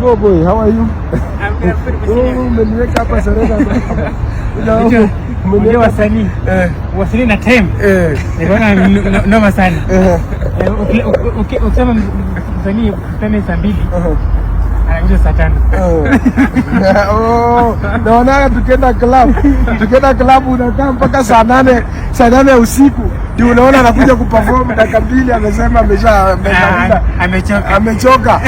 Stivo boy, how are you? I'm good. Umeniweka hapa Serena. Mwenye wasanii wasanii na time niliona noma sana. Ukisema msanii tena saa 2 anakuja saa 5. Oh, naona tukienda club unakaa mpaka saa 8 usiku ndio unaona anakuja kuperform dakika 2 amesema amechoka.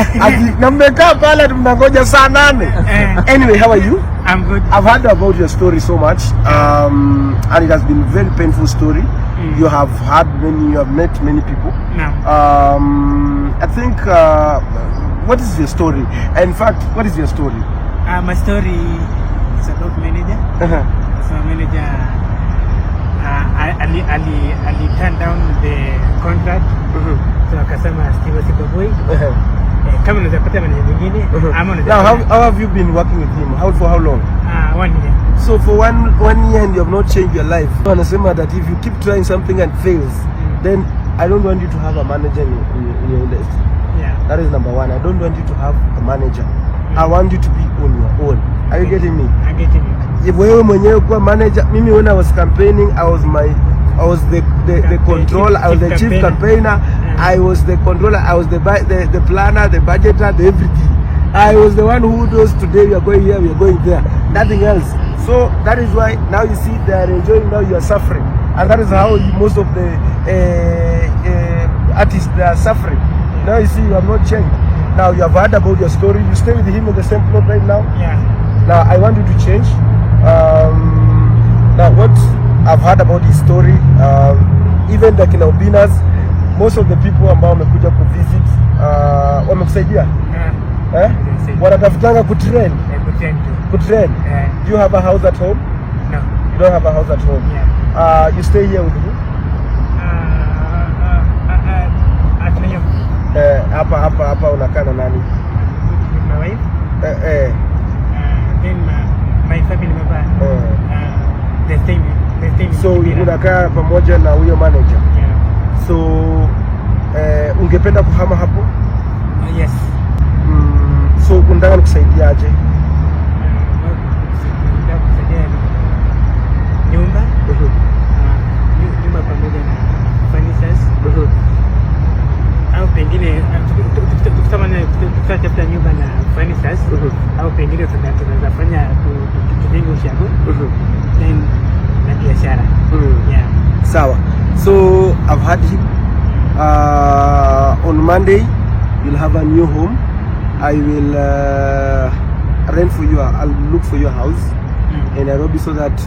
Na mmekaa pale mnangoja saa 8. Anyway, how are you? I'm good. I've heard about your story so much, and it has been a very painful story. You have met many people. No. I think, what is your story? In fact, what is your story? My story is about manager. So manager, Ali turned down the contract. So akasema Stivo boy. Kama unaweza pata manager mwingine ama unaweza. Now how have you been working with him? For how long? 1 year. So for one year and you have not changed your life. Anasema that if you keep trying something and fails, then I don't want you to have a manager in your industry. Yeah. That is number one. I don't want you to have a manager. I want you to be on your own. Are you getting me? I'm getting you. If wewe mwenyewe kuwa manager, mimi when I was campaigning, I was the controller, I was the chief campaigner, I was the controller, I was the planner, the budgeter, the everything. I was the one who knows today we are going here, we are going there, nothing else. So that is why now you see they are enjoying, now you are suffering. And that is how most of the artists, they are suffering. Now you see you have not changed. Now you have heard about your story, you stay with him in the same plot right now? Yeah. Now I want you to change. Now what I've heard about his story, even the kina Ubinas, most of the people ambao wamekuja kuvisit wamekusaidia. Wanatafutanga kutrain. Kutrain. Do you have a house at home? No. You don't have a house at home? Yeah. You stay here with who? At New York. Hapa unakaa na nani? With my wife. Then my family member. The same. So unakaa pamoja na huyo manager? Yeah. So ungependa kuhama hapo? Yes. So unataka nikusaidia aje? Nyumba pamoja na furnitures. Au pengine tukitafuta nyumba na furnitures, au pengine tunaweza fanya tujenge ushago then na biashara. Yeah. Sawa. So I've had him on Monday you'll have a new home. I will rent for you, I'll look for your house in Nairobi so that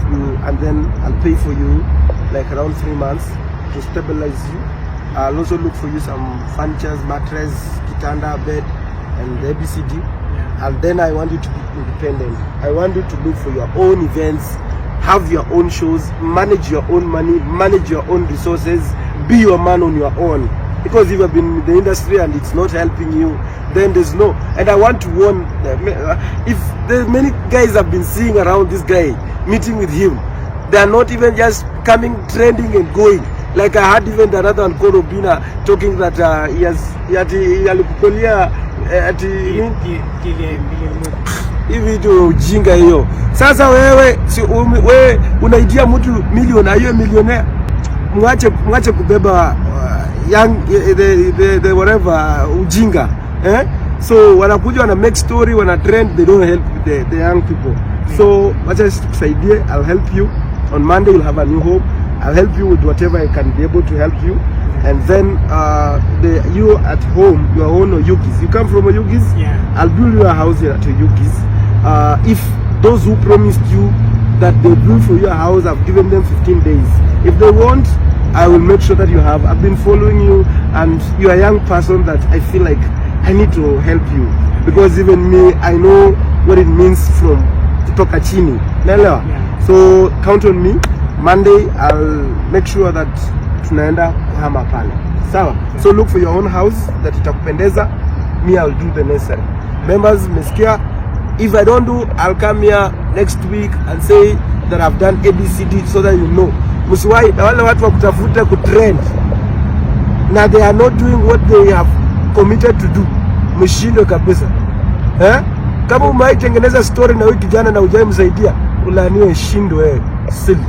and then I'll pay for you like around 3 months to stabilize you. I'll also look for you some furniture, mattress, kitanda, bed and the ABCD. And then I want you to be independent. I want you to look for your own events, have your own shows, manage your own money, manage your own resources, be your man on your own. Because if you've been in the industry and it's not helping you, then there's no. And I want to warn them, if there's many guys have been seeing around this guy, meeting with him, they are not even just coming, trending and going. Like I had even another one called Obina talking that he alikukolia hivi ndio ujinga hiyo. Sasa wewe unaidia mtu milioni, hiyo millionaire, mwache kubeba young the whatever ujinga so wanakuja wana make story, wana trend, they don't help the young people. So wacha tusaidie, I'll help you on Monday. You'll have a new home. I'll help you with whatever I can be able to help you. And then you at home, your own Oyugis. You come from Oyugis? Yeah. I'll build you a house here at Oyugis. If those who promised you that they build for you a house, I've given them 15 days. If they want, I will make sure that you have. I've been following you and you're a young person that I feel like I need to help you. Because even me, I know what it means from kutoka chini. Naelewa? Yeah. So count on me. Monday I'll make sure that tunaenda kuhama pale. Sawa? So look for your own house that itakupendeza. Me, I'll do the necessary. Members, mesikia? If I don't do, I'll come here next week and say that I've done ABCD so that you know. Msiwai na wale watu wa kutafuta kutrend na they are not doing what they have committed to do. Mshindwe kabisa. Kama umewahi tengeneza story na huyu kijana na hujai msaidia, ulaaniwe shindo wewe. Silly.